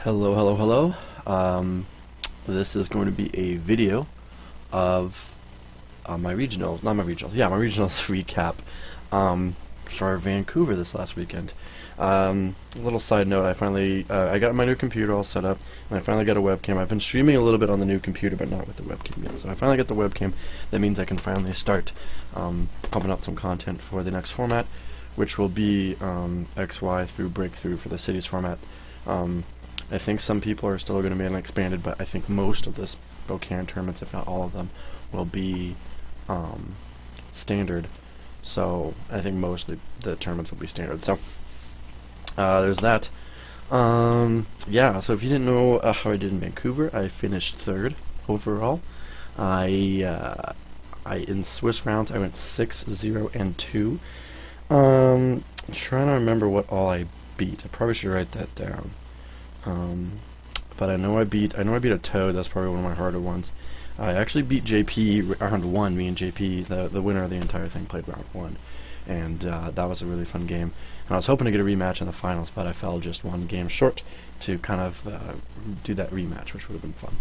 Hello, hello, hello. This is going to be a video of my regionals, not my regionals, yeah, my regionals recap for Vancouver this last weekend. A little side note, I got my new computer all set up, and I finally got a webcam. I've been streaming a little bit on the new computer, but not with the webcam yet. So I finally got the webcam. That means I can finally start pumping out some content for the next format, which will be XY through Breakthrough for the cities format. I think some people are still going to be expanded, but I think most of the Spokane tournaments, if not all of them, will be standard. So I think most of the tournaments will be standard. So there's that. Yeah, so if you didn't know how I did in Vancouver, I finished third overall. I in Swiss rounds, I went 6-0-2. I'm trying to remember what all I beat. I probably should write that down. But I know I beat a Toad. That's probably one of my harder ones. I actually beat JP round 1. Me and JP, the winner of the entire thing, played round 1, and that was a really fun game. And I was hoping to get a rematch in the finals, but I fell just one game short to kind of do that rematch, which would have been fun.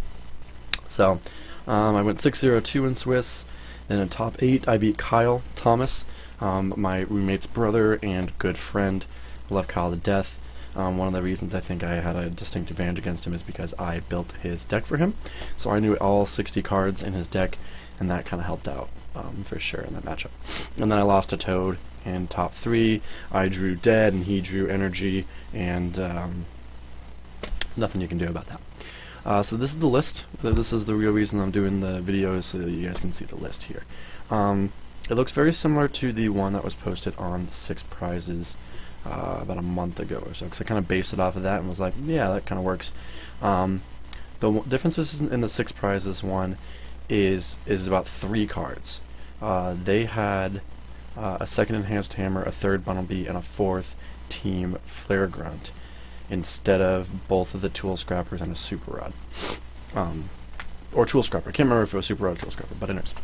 So I went 6-0-2 in Swiss. Then in top 8, I beat Kyle Thomas, my roommate's brother and good friend. I love Kyle to death. One of the reasons I think I had a distinct advantage against him is because I built his deck for him. So I knew all 60 cards in his deck, and that kind of helped out for sure in that matchup. And then I lost to Toad in top 3. I drew dead, and he drew energy, and nothing you can do about that. So this is the list. This is the real reason I'm doing the video, so that you guys can see the list here. It looks very similar to the one that was posted on 6 Prizes about a month ago or so, because I kind of based it off of that and was like, yeah, that kind of works. The differences in the 6 Prizes one is about 3 cards. They had a second Enhanced Hammer, a third Bumblebee, and a fourth Team Flare Grunt, instead of both of the Tool Scrappers and a Super Rod. Or Tool Scrapper. I can't remember if it was Super Rod or Tool Scrapper, but anyways.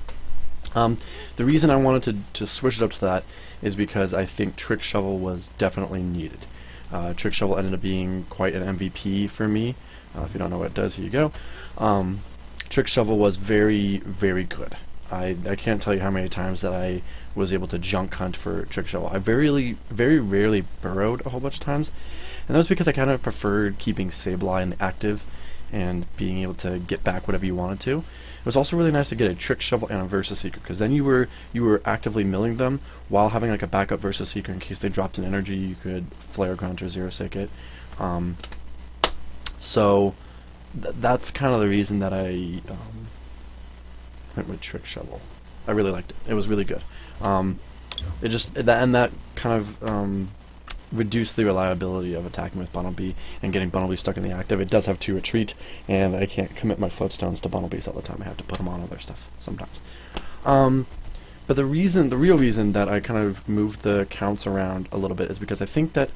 The reason I wanted to switch it up to that is because I think Trick Shovel was definitely needed. Trick Shovel ended up being quite an MVP for me. If you don't know what it does, here you go. Trick Shovel was very, very good. I can't tell you how many times that I was able to junk hunt for Trick Shovel. I very rarely burrowed a whole bunch of times, and that was because I kind of preferred keeping Sableye in the active and being able to get back whatever you wanted to. It was also really nice to get a Trick Shovel and a Versus Seeker, because then you were actively milling them while having like a backup Versus Seeker in case they dropped an energy. You could Flare Grunt or Zero Sick it. So that's kind of the reason that I went with Trick Shovel. I really liked it. It was really good. It just that kind of reduce the reliability of attacking with Bumblebee and getting Bumblebee stuck in the active. It does have 2 retreat, and I can't commit my Floatstones to Bumblebees all the time. I have to put them on other stuff sometimes. But the real reason that I kind of moved the counts around a little bit is because I think that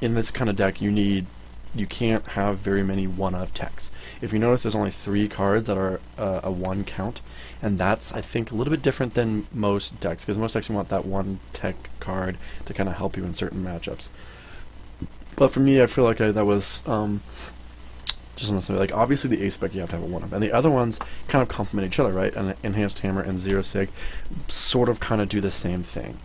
in this kind of deck you can't have very many one-of techs. If you notice, there's only 3 cards that are a 1 count, and that's, I think, a little bit different than most decks, because most decks you want that 1 tech card to kind of help you in certain matchups. But for me, I feel like that was just want to say, like, obviously the ace spec you have to have a 1-of, and the other ones kind of complement each other, right? An Enhanced Hammer and Zero Sig sort of kind of do the same thing.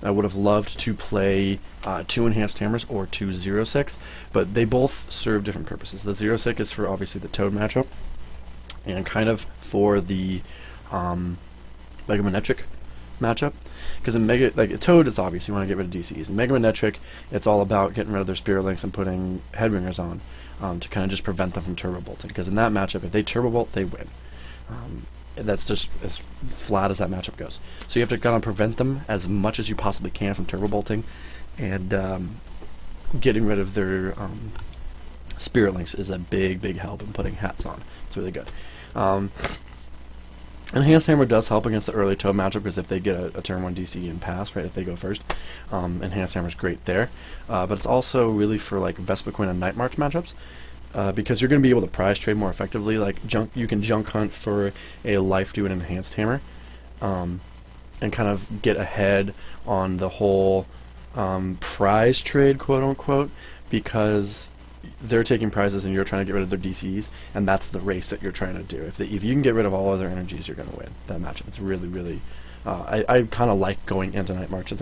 I would have loved to play 2 Enhanced Hammers or 2 Zero Sigs, but they both serve different purposes. The Zero Sig is for obviously the Toad matchup, and kind of for the Mega Manetric matchup. Because in Toad, it's obvious you want to get rid of DCs. In Mega Manetric, it's all about getting rid of their Spirit Links and putting Headringers on to kind of just prevent them from Turbo Bolting. Because in that matchup, if they Turbo Bolt, they win. That's just as flat as that matchup goes. So you have to kind of prevent them as much as you possibly can from Turbo Bolting, and getting rid of their Spirit Links is a big help in putting hats on. It's really good. Enhanced Hammer does help against the early Toad matchup, because if they get a turn 1 DC and pass, right, if they go first, Enhanced Hammer is great there. But it's also really for like Vespiquen and Night March matchups. Because you're going to be able to prize trade more effectively. Like you can junk hunt for a life to an Enhanced Hammer, and kind of get ahead on the whole prize trade, quote unquote, because they're taking prizes and you're trying to get rid of their DCs, and that's the race that you're trying to do. If you can get rid of all other energies, you're going to win that matchup. It's really, really... I kind of like going into Night March. It's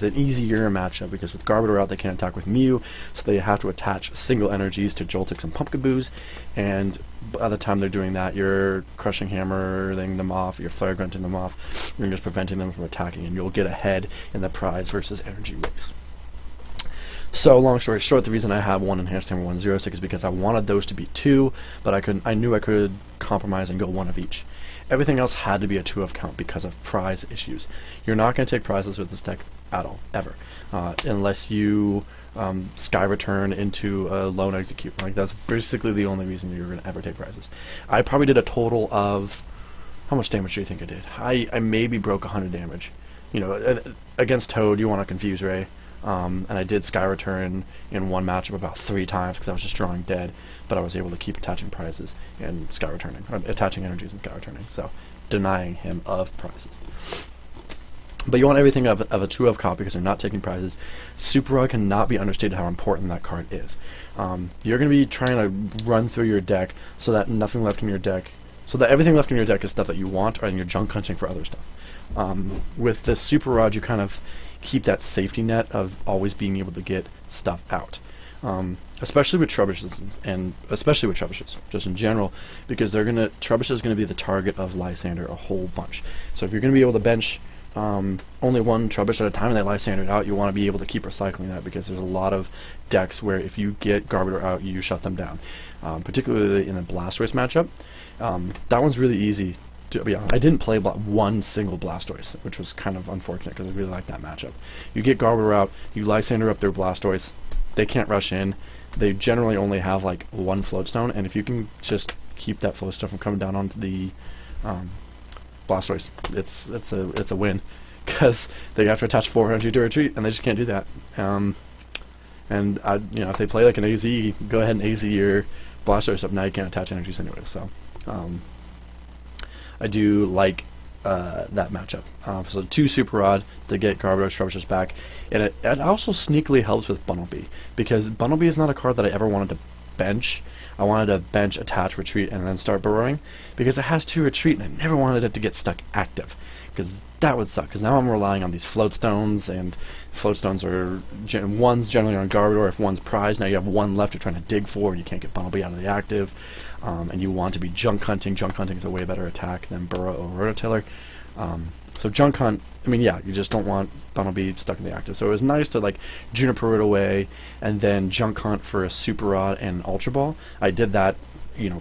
an easier matchup because with Garbodor out, they can't attack with Mew, so they have to attach single energies to Joltix and Pumpkaboos, and by the time they're doing that, you're Crushing Hammering them off, you're Flare Grunting them off, you're just preventing them from attacking, and you'll get ahead in the prize versus energy race. So, long story short, the reason I have one Enhanced Hammer, one Zero Stick is because I wanted those to be 2, but I knew I could compromise and go 1 of each. Everything else had to be a 2 of count because of prize issues. You're not going to take prizes with this deck at all, ever, unless you Sky Return into a Lone Execute. Like, that's basically the only reason you're going to ever take prizes. I probably did a total of... How much damage do you think I did? I maybe broke 100 damage. You know, against Toad, you want to Confuse Ray. And I did Sky Return in one matchup about 3 times because I was just drawing dead, but I was able to keep attaching prizes and Sky Returning, or attaching energies and Sky Returning, so denying him of prizes. But you want everything of a 2 of cop because they're not taking prizes. Super Rod cannot be understated how important that card is. You're going to be trying to run through your deck so that nothing left in your deck, so that everything left in your deck is stuff that you want, and you're junk hunting for other stuff. With the Super Rod, you kind of keep that safety net of always being able to get stuff out. Especially with Trebuchets, and especially with Trebuchets, just in general, because Trebuchet is going to be the target of Lysander a whole bunch. So if you're going to be able to bench only one Trebuchet at a time and they Lysander out, you want to be able to keep recycling that, because there's a lot of decks where if you get Garbodor out, you shut them down. Particularly in the Blastoise matchup. That one's really easy. I didn't play one single Blastoise, which was kind of unfortunate because I really like that matchup. You get Garbodor out, you Lysander up their Blastoise, they can't rush in, they generally only have like 1 Floatstone, and if you can just keep that Floatstone from coming down onto the Blastoise, it's a win, because they have to attach 400 to retreat, and they just can't do that. And if they play like an AZ, go ahead and AZ your Blastoise up, now you can't attach energies anyway, so... I do like that matchup. So 2 Super Rod to get Garbodor Trebuchets back, and it also sneakily helps with Bunnelby, because Bunnelby is not a card that I ever wanted to bench. I wanted to bench, attach, retreat, and then start burrowing, because it has 2 retreat, and I never wanted it to get stuck active, because that would suck, because now I'm relying on these Floatstones, and Floatstones are one's generally on Garbodor. If one's prized, now you have 1 left you're trying to dig for, and you can't get Bunnelby out of the active. And you want to be junk hunting. Junk hunting is a way better attack than Burrow or Rototiller. So junk hunt, I mean, yeah, you just don't want Bunnelby stuck in the active. So it was nice to like Juniper it away and then junk hunt for a Super Rod and Ultra Ball. I did that,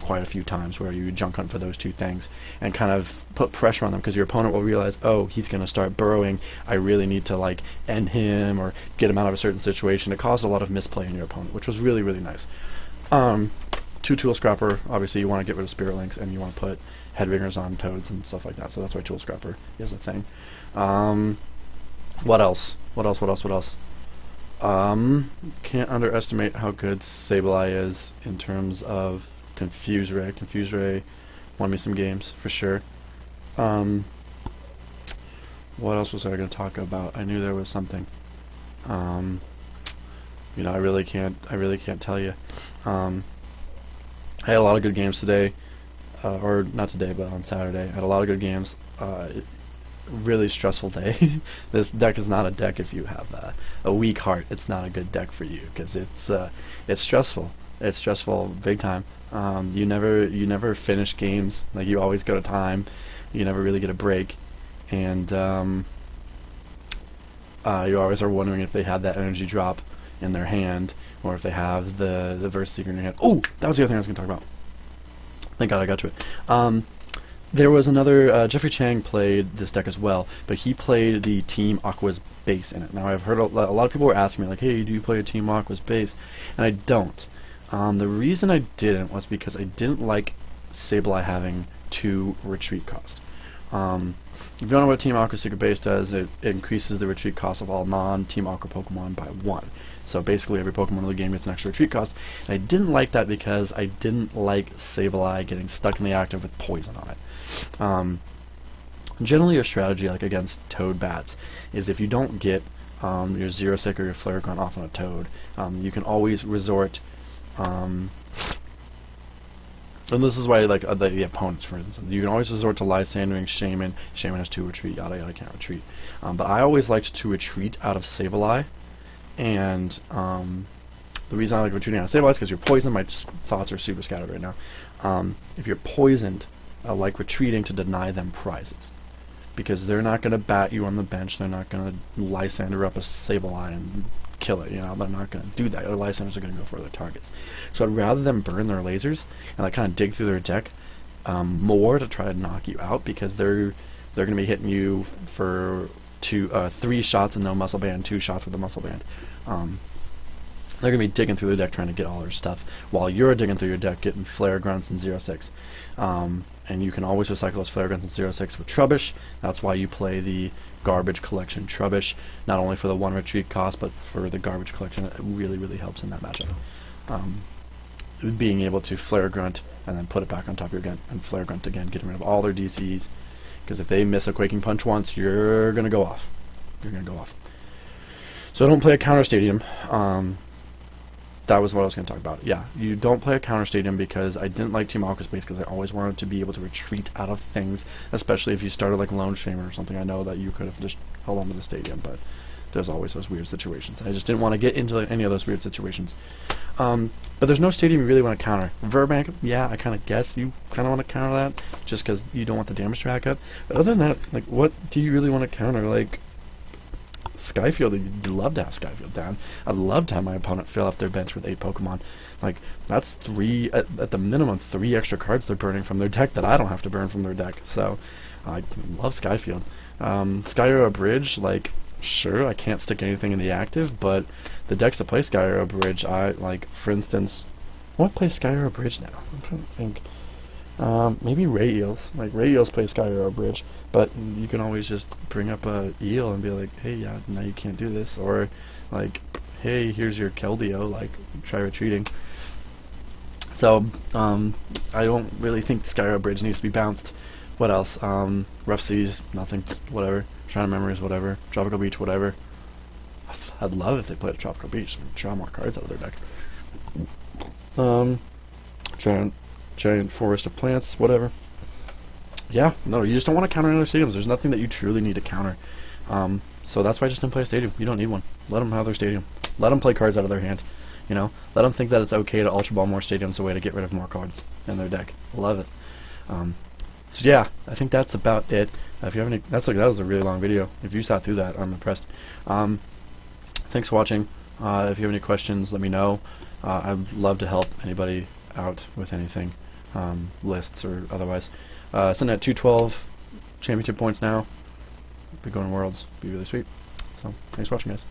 quite a few times, where you junk hunt for those 2 things and kind of put pressure on them, because your opponent will realize, oh, he's going to start burrowing. I really need to like end him or get him out of a certain situation. It caused a lot of misplay in your opponent, which was really, really nice. 2 Tool Scrapper, obviously you want to get rid of Spirit Links, and you want to put Headbangers on Toads and stuff like that, so that's why Tool Scrapper is a thing. What else? Can't underestimate how good Sableye is in terms of Confuse Ray. Confuse Ray won me some games, for sure. What else was I going to talk about? I knew there was something. I really can't tell you. I had a lot of good games today, or not today, but on Saturday. I had a lot of good games. Really stressful day. This deck is not a deck if you have a weak heart. It's not a good deck for you, because it's stressful. It's stressful big time. You never finish games. Like, you always go to time. You never really get a break, and you always are wondering if they had that energy drop in their hand, or if they have the Verse Seeker in your hand. Oh, that was the other thing I was going to talk about. Thank God I got to it. There was another, Jeffrey Chang played this deck as well, but he played the Team Aqua's base in it. Now, I've heard a lot of people were asking me, like, hey, do you play a Team Aqua's base? And I don't. The reason I didn't was because I didn't like Sableye having 2 retreat cost. If you don't know what Team Aqua's Secret Base does, it increases the retreat cost of all non-Team Aqua Pokemon by 1. So basically every Pokemon in the game gets an extra retreat cost, and I didn't like that because I didn't like Sableye getting stuck in the active with poison on it. Generally your strategy, like against Toad bats, is if you don't get your Zero Stick or your Flare Gun off on a Toad, you can always resort And this is why, like, the opponents, for instance, you can always resort to Lysandering Shaman. Shaman has 2 retreat, yada yada, can't retreat. But I always liked to retreat out of Sableye, and the reason I like retreating out of Sableye is because you're poisoned. My thoughts are super scattered right now. If you're poisoned, I like retreating to deny them prizes, because they're not going to bat you on the bench. They're not going to Lysander up a Sableye and kill it. You know, they're not going to do that. Their Lysanders are going to go for other targets. So I'd rather them burn their lasers and like kind of dig through their deck more to try to knock you out, because they're going to be hitting you for 3 shots and no muscle band, 2 shots with a muscle band. They're going to be digging through their deck trying to get all their stuff, while you're digging through your deck getting Flare Grunts and 0-6. And you can always recycle those Flare Grunts and 0-6 with Trubbish. That's why you play the Garbage Collection Trubbish, not only for the 1 retreat cost, but for the Garbage Collection. It really, really helps in that matchup. Being able to Flare Grunt and then put it back on top of your gun and Flare Grunt again, getting rid of all their DCs, because if they miss a Quaking Punch once, you're going to go off. You're going to go off. So I don't play a counter stadium. That was what I was going to talk about. Yeah, you don't play a counter stadium because I didn't like Team Aqua Space, because I always wanted to be able to retreat out of things, especially if you started like Lone Shamer or something. I know that you could have just held on to the stadium, but there's always those weird situations. I just didn't want to get into any of those weird situations. But there's no stadium you really want to counter. Verbank, yeah, I kind of guess you kind of want to counter that, just because you don't want the damage to rack up. But other than that, like, what do you really want to counter? Like, Skyfield, you'd love to have Skyfield down. I'd love to have my opponent fill up their bench with 8 Pokemon. Like, that's 3, at the minimum, 3 extra cards they're burning from their deck that I don't have to burn from their deck. So, I love Skyfield. Skyro Bridge, like, sure, I can't stick anything in the active, but the decks that play Skyro Bridge, like, for instance, what plays Skyro Bridge now? I'm trying to think. Maybe Ray Eels. Like, Ray Eels play Skyro Bridge, but you can always just bring up a eel and be like, hey, yeah, now you can't do this. Or, like, hey, here's your Keldeo, like, try retreating. So, I don't really think Skyro Bridge needs to be bounced. What else? Rough Seas, nothing, whatever. Shrine of Memories, whatever. Tropical Beach, whatever. I'd love if they played a Tropical Beach and draw more cards out of their deck. Giant Forest of Plants, whatever. Yeah, no, you just don't want to counter any other stadiums. There's nothing that you truly need to counter. So that's why I just didn't play a stadium. You don't need one. Let them have their stadium. Let them play cards out of their hand. You know, let them think that it's okay to Ultra Ball more stadiums, a way to get rid of more cards in their deck. Love it. So yeah, I think that's about it. If you have any, that was a really long video. If you sat through that, I'm impressed. Thanks for watching. If you have any questions, let me know. I'd love to help anybody out with anything, lists or otherwise. Sitting at 212 championship points now. Be going to Worlds. Be really sweet. So thanks for watching, guys.